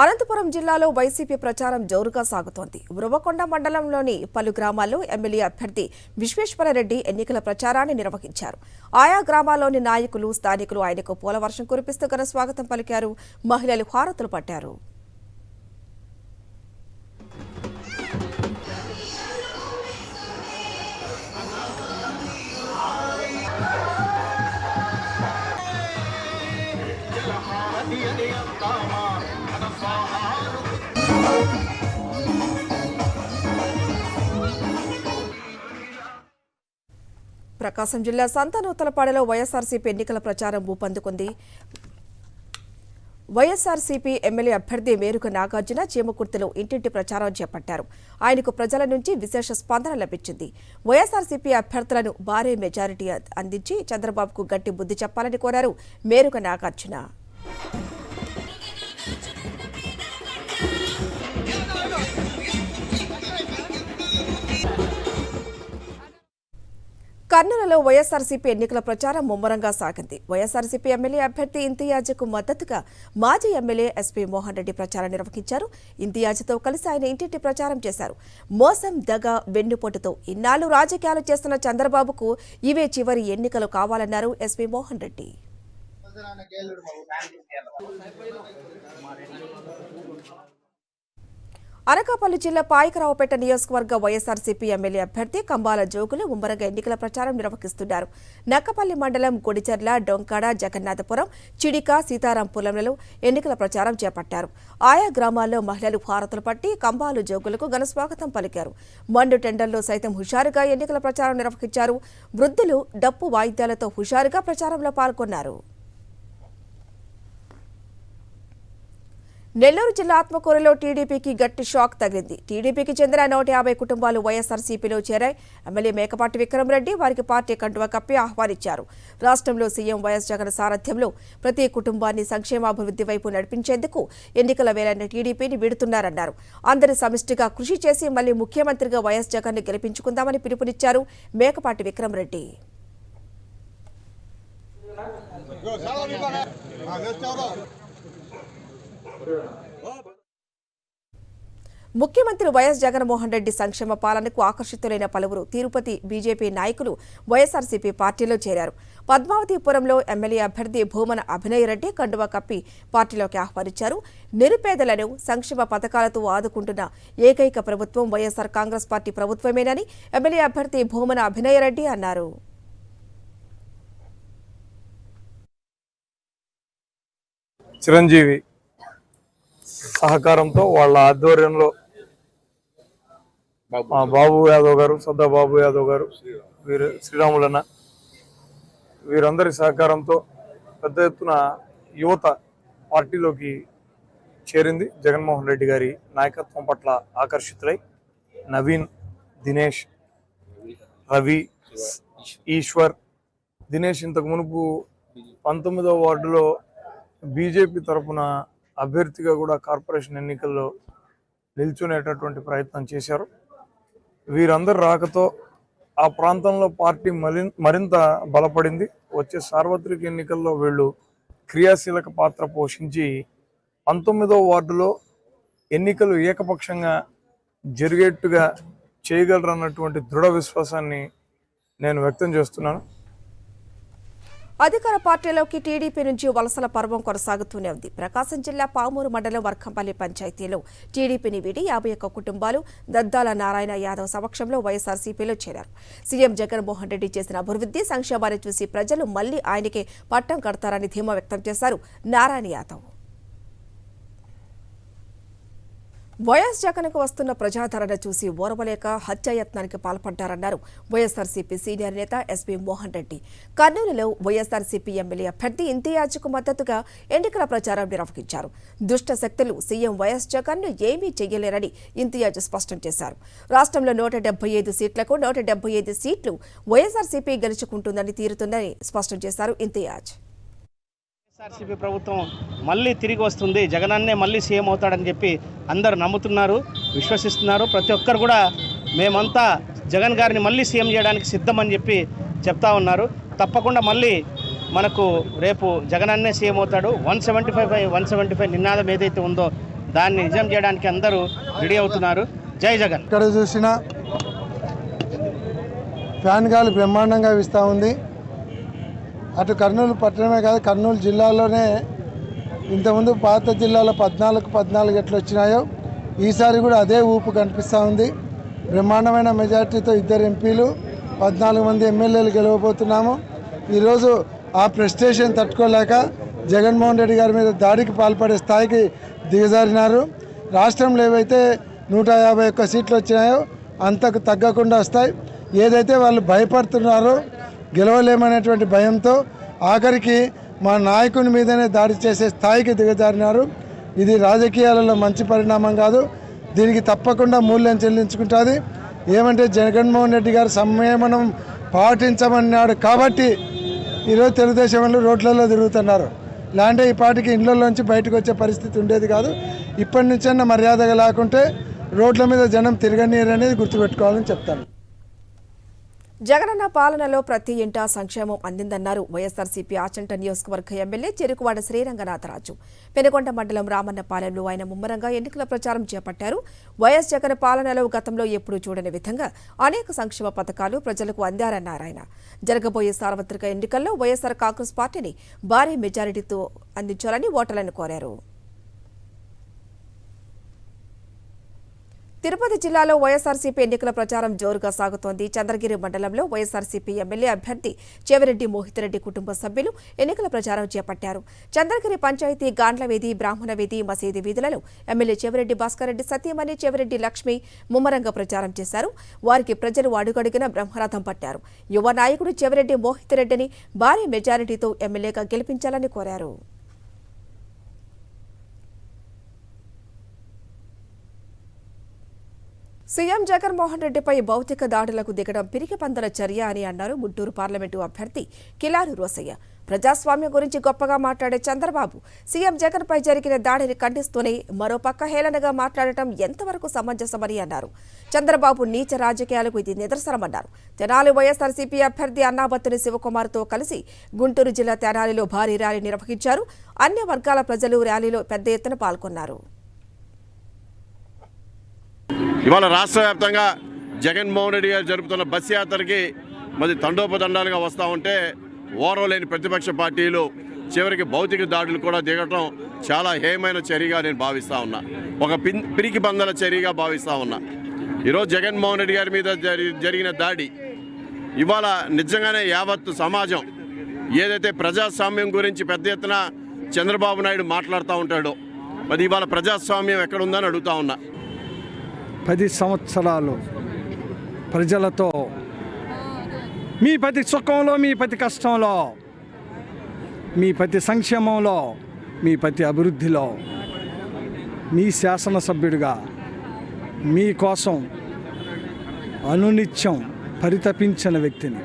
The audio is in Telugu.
అనంతపురం జిల్లాలో వైసీపీ ప్రచారం జోరుగా సాగుతోంది. ఉరవకొండ మండలంలోని పలు గ్రామాల్లో ఎమ్మెల్యే అభ్యర్థి విశ్వేశ్వరరెడ్డి ఎన్నికల ప్రచారాన్ని నిర్వహించారు. ఆయా గ్రామాల్లోని నాయకులు, స్థానికులు ఆయనకు పూలవర్షం కురిపిస్తూ ఘన స్వాగతం పలికారు. మహిళలు హారతులు పట్టారు. ప్రకాశం జిల్లా సంతనూతలపాడులో వైఎస్ఆర్సీపీ ఎన్నికల ప్రచారం ఊపందుకుంది. వైఎస్ఆర్సీపీ ఎమ్మెల్యే అభ్యర్థి మేరుక నాగార్జున చీమకుర్తిలో ఇంటింటి ప్రచారం చేపట్టారు. ఆయనకు ప్రజల నుంచి విశేష స్పందన లభించింది. వైఎస్ఆర్సీపీ అభ్యర్థులను భారీ మెజారిటీ అందించి చంద్రబాబుకు గట్టి బుద్ధి చెప్పాలని కోరారు మేరుక నాగార్జున. కర్నూలులో వైఎస్ఆర్సీపీ ఎన్నికల ప్రచారం ముమ్మరంగా సాగింది. వైఎస్ఆర్సీపీ ఎమ్మెల్యే అభ్యర్థి ఇంతియాజ్కు మద్దతుగా మాజీ ఎమ్మెల్యే ఎస్పీ మోహన్ రెడ్డి ప్రచారం నిర్వహించారు. ఇంతియాజ్తో కలిసి ఆయన ఇంటింటి ప్రచారం చేశారు. మోసం, దగ, వెన్నుపోటుతో ఇన్నాళ్లు రాజకీయాలు చేస్తున్న చంద్రబాబుకు ఇవే చివరి ఎన్నికలు కావాలన్నారు ఎస్పీ మోహన్ రెడ్డి. అనకాపల్లి జిల్లా పాయకరావుపేట నియోజకవర్గ వైఎస్ఆర్సీపీ ఎమ్మెల్యే అభ్యర్థి కంబాల జోగులు ముమ్మరంగా ఎన్నికల ప్రచారం నిర్వహిస్తున్నారు. నక్కపల్లి మండలం గుడిచెర్ల, డొంకాడ, జగన్నాథపురం, చిడిక, సీతారాంపురంలలో ఎన్నికల ప్రచారం చేపట్టారు. ఆయా గ్రామాల్లో మహిళలు హారతులు పట్టి కంబాలు జోగులకు ఘన స్వాగతం పలికారు. మండు టెండర్లో సైతం హుషారుగా ఎన్నికల ప్రచారం నిర్వహించారు. వృద్ధులు డప్పు వాయిద్యాలతో హుషారుగా ప్రచారంలో పాల్గొన్నారు. నెల్లూరు జిల్లా ఆత్మకూరులో టీడీపీకి గట్టి షాక్ తగిలింది. టీడీపీకి చెందిన 150 కుటుంబాలు వైఎస్ఆర్సీపీలో చేరాయి. ఎమ్మెల్యే మేకపాటి విక్రమరెడ్డి వారికి పార్టీ కండువా కప్పి ఆహ్వానించారు. రాష్ట్రంలో సీఎం వైఎస్ జగన్ సారథ్యంలో ప్రతి కుటుంబాన్ని సంక్షేమాభివృద్ధి వైపు నడిపించేందుకు ఎన్నికల వేళ టీడీపీని వీడుతున్నారన్నారు. అందరి సమిష్టిగా కృషి చేసి మళ్లీ ముఖ్యమంత్రిగా వైఎస్ జగన్ ని గెలిపించుకుందామని పిలుపునిచ్చారు మేకపాటి విక్రమరెడ్డి. ముఖ్యమంత్రి వైఎస్ జగన్మోహన్ రెడ్డి సంక్షేమ పాలనకు ఆకర్షితులైన పలువురు తిరుపతి బీజేపీ నాయకులు వైఎస్ఆర్సీపీ పార్టీలో చేరారు. పద్మావతిపురంలో ఎమ్మెల్యే అభ్యర్థి భూమన అభినయ్ రెడ్డి కండువా కప్పి పార్టీలోకి ఆహ్వానించారు. నిరుపేదలను సంక్షేమ పథకాలతో ఆదుకుంటున్న ఏకైక ప్రభుత్వం వైఎస్ఆర్ కాంగ్రెస్ పార్టీ ప్రభుత్వమేనని ఎమ్మెల్యే అభ్యర్థి భూమన అభినయ్ రెడ్డి అన్నారు. చిరంజీవి సహకారంతో వాళ్ళ ఆధ్వర్యంలో బాబు యాదవ్ గారు, సద్దా బాబు యాదవ్ గారు, శ్రీరాములన్న వీరందరి సహకారంతో పెద్ద ఎత్తున యువత పార్టీలోకి చేరింది. జగన్మోహన్ రెడ్డి గారి నాయకత్వం పట్ల ఆకర్షితులై నవీన్, దినేష్, రవి, ఈశ్వర్. దినేష్ ఇంతకు మునుపు 19వ వార్డులో బీజేపీ తరఫున అభ్యర్థిగా కూడా కార్పొరేషన్ ఎన్నికల్లో నిల్చునేటటువంటి ప్రయత్నం చేశారు. వీరందరి రాకతో ఆ ప్రాంతంలో పార్టీ మరింత బలపడింది. వచ్చే సార్వత్రిక ఎన్నికల్లో వీళ్ళు క్రియాశీలక పాత్ర పోషించి 19వ వార్డులో ఎన్నికలు ఏకపక్షంగా జరిగేట్టుగా చేయగలరన్నటువంటి దృఢ విశ్వాసాన్ని నేను వ్యక్తం చేస్తున్నాను. అధికార పార్టీలోకి టీడీపీ నుంచి వలసల పర్వం కొనసాగుతూనే ఉంది. ప్రకాశం జిల్లా పామూరు మండలం వర్కంపల్లి పంచాయతీలో టీడీపీని వీడి 51 కుటుంబాలు దద్దాల నారాయణ యాదవ్ సమక్షంలో వైఎస్ఆర్సీపీలో చేరారు. సీఎం జగన్మోహన్ రెడ్డి చేసిన అభివృద్ధి సంక్షేమాన్ని చూసి ప్రజలు మళ్లీ ఆయనకే పట్టం కడతారని ధీమా వ్యక్తం చేశారు నారాయణ యాదవ్. వైఎస్ జగన్కు వస్తున్న ప్రజాదరణ చూసి ఓర్వలేక హత్యాయత్నానికి పాల్పడ్డారన్నారు వైఎస్ఆర్సీపీ సీనియర్ నేత ఎస్పీ మోహన్ రెడ్డి. కర్నూలులో వైఎస్ఆర్సీపీ ఎమ్మెల్యే అభ్యర్థి ఇంతియాజ్కు మద్దతుగా ఎన్నికల ప్రచారం నిర్వహించారు. దుష్ట శక్తులు సీఎం వైఎస్ జగన్ను ఏమీ చెయ్యలేరని ఇంతియాజ్ స్పష్టం చేశారు. రాష్ట్రంలో 175 సీట్లకు 175 సీట్లు వైఎస్ఆర్సీపీ గెలుచుకుంటుందని తీరుతుందని స్పష్టం చేశారు ఇంతియాజ్. వైఎస్ఆర్సీపీ ప్రభుత్వం మళ్ళీ తిరిగి వస్తుంది, జగనన్నే మళ్ళీ సీఎం అవుతాడని చెప్పి అందరూ నమ్ముతున్నారు, విశ్వసిస్తున్నారు. ప్రతి ఒక్కరు కూడా మేమంతా జగన్ గారిని మళ్ళీ సీఎం చేయడానికి సిద్ధమని చెప్పి చెప్తా ఉన్నారు. తప్పకుండా మళ్ళీ మనకు రేపు జగనన్నే సీఎం అవుతాడు. 175 నినాదం ఏదైతే ఉందో దాన్ని నిజం చేయడానికి అందరూ రెడీ అవుతున్నారు. జై జగన్. ఇక్కడ చూసినా ఫ్యాన్ గాలి బ్రహ్మాండంగా వీస్తూ ఉంది. అటు కర్నూలు పట్టణమే కాదు, కర్నూలు జిల్లాలోనే ఇంతకుముందు పాత జిల్లాలో 14 ఎట్లా వచ్చినాయో ఈసారి కూడా అదే ఊపు కనిపిస్తూ ఉంది. బ్రహ్మాండమైన మెజార్టీతో 2 ఎంపీలు 14 మంది ఎమ్మెల్యేలు గెలవబోతున్నాము. ఈరోజు ఆ ప్రెస్టేషన్ తట్టుకోలేక జగన్మోహన్ రెడ్డి గారి మీద దాడికి పాల్పడే స్థాయికి దిగజారినారు. రాష్ట్రంలో ఏవైతే 151 సీట్లు వచ్చినాయో అంతకు తగ్గకుండా వస్తాయి. ఏదైతే వాళ్ళు భయపడుతున్నారో గెలవలేమనేటువంటి భయంతో ఆఖరికి మా నాయకుని మీదనే దాడి చేసే స్థాయికి దిగజారినారు. ఇది రాజకీయాలలో మంచి పరిణామం కాదు. దీనికి తప్పకుండా మూల్యం చెల్లించుకుంటుంది. ఏమంటే జగన్మోహన్ రెడ్డి గారు సంయమనం పాటించమన్నాడు కాబట్టి ఈరోజు తెలుగుదేశం వాళ్ళు రోడ్లలో తిరుగుతున్నారు. లేదంటే ఈ పాటికి ఇళ్లలోంచి బయటకు వచ్చే పరిస్థితి ఉండేది కాదు. ఇప్పటి నుంచైనా మర్యాదగా లేకుంటే రోడ్ల మీద జనం తిరగనీరు అనేది గుర్తుపెట్టుకోవాలని చెప్తాను. జగనన్న పాలనలో ప్రతి ఇంటా సంక్షేమం అందిందన్నారు వైఎస్ఆర్సీపీ ఆచంట నియోజకవర్గ ఎమ్మెల్యే చెరుకువాడ శ్రీరంగనాథరాజు. పెనుకొండ మండలం రామన్నపాలెంలో ఆయన ముమ్మరంగా ఎన్నికల ప్రచారం చేపట్టారు. వైఎస్ జగన్ పాలనలో గతంలో ఎప్పుడూ చూడని విధంగా అనేక సంక్షేమ పథకాలు ప్రజలకు అందారన్నారు ఆయన. జరగబోయే సార్వత్రిక ఎన్నికల్లో వైఎస్ఆర్ కాంగ్రెస్ పార్టీని భారీ మెజారిటీతో అందించాలని ఓటర్లను కోరారు. తిరుపతి జిల్లాలో వైఎస్ఆర్సీపీ ఎన్నికల ప్రచారం జోరుగా సాగుతోంది. చంద్రగిరి మండలంలో వైఎస్ఆర్సీపీ ఎమ్మెల్యే అభ్యర్థి చెవిరెడ్డి మోహితరెడ్డి కుటుంబ సభ్యులు ఎన్నికల ప్రచారం చేపట్టారు. చంద్రగిరి పంచాయతీ గాండ్లవేది, బ్రాహ్మణవేది, మసీదు వీధులలో ఎమ్మెల్యే చెవిరెడ్డి భాస్కర్ రెడ్డి సతీమణి చెవిరెడ్డి లక్ష్మి ముమ్మరంగా ప్రచారం చేశారు. వారికి ప్రజలు అడుగడుగున బ్రహ్మరథం పట్టారు. యువ నాయకుడు చెవిరెడ్డి మోహితరెడ్డిని భారీ మెజారిటీతో ఎమ్మెల్యేగా గెలిపించాలని కోరారు. సీఎం జగన్మోహన్ రెడ్డిపై భౌతిక దాడులకు దిగడం పిరికిపందల చర్య అని అన్నారు గుంటూరు పార్లమెంటు అభ్యర్థి కిలారు రోసయ్య. ప్రజాస్వామ్యం గురించి గొప్పగా మాట్లాడే చంద్రబాబు సీఎం జగన్పై జరిగిన దాడిని ఖండిస్తూనే మరోపక్క హేళనగా మాట్లాడటం ఎంతవరకు సమంజసమని అన్నారు. చంద్రబాబు నీచ రాజకీయాలకు ఇది నిదర్శనమన్నారు. తెనాలి వైఎస్ఆర్సీపీ అభ్యర్థి అన్నాబత్తుని శివకుమార్తో కలిసి గుంటూరు జిల్లా తెనాలిలో భారీ ర్యాలీ నిర్వహించారు. అన్ని వర్గాల ప్రజలు ర్యాలీలో పెద్ద ఎత్తున పాల్గొన్నారు. ఇవాళ రాష్ట్ర వ్యాప్తంగా జగన్మోహన్ రెడ్డి గారు జరుపుతున్న బస్ యాత్రకి మరి తండోపతండాలుగా వస్తూ ఉంటే ఓర్వలేని ప్రతిపక్ష పార్టీలు చివరికి భౌతిక దాడులు కూడా దిగటం చాలా హేయమైన చర్యగా నేను భావిస్తూ ఉన్నా. ఒక పిరికి బందల చర్యగా భావిస్తూ ఉన్నా. ఈరోజు జగన్మోహన్ రెడ్డి గారి మీద జరిగిన దాడి ఇవాళ నిజంగానే యావత్తు సమాజం ఏదైతే ప్రజాస్వామ్యం గురించి పెద్ద ఎత్తున చంద్రబాబు నాయుడు మాట్లాడుతూ ఉంటాడో మరి ఇవాళ ప్రజాస్వామ్యం ఎక్కడుందని అడుగుతా ఉన్నా. 10 సంవత్సరాలు ప్రజలతో మీ ప్రతి సుఖంలో, మీ ప్రతి కష్టంలో, మీ ప్రతి సంక్షేమంలో, మీ ప్రతి అభివృద్ధిలో మీ శాసనసభ్యుడిగా మీకోసం అనునిత్యం పరితపించిన వ్యక్తిని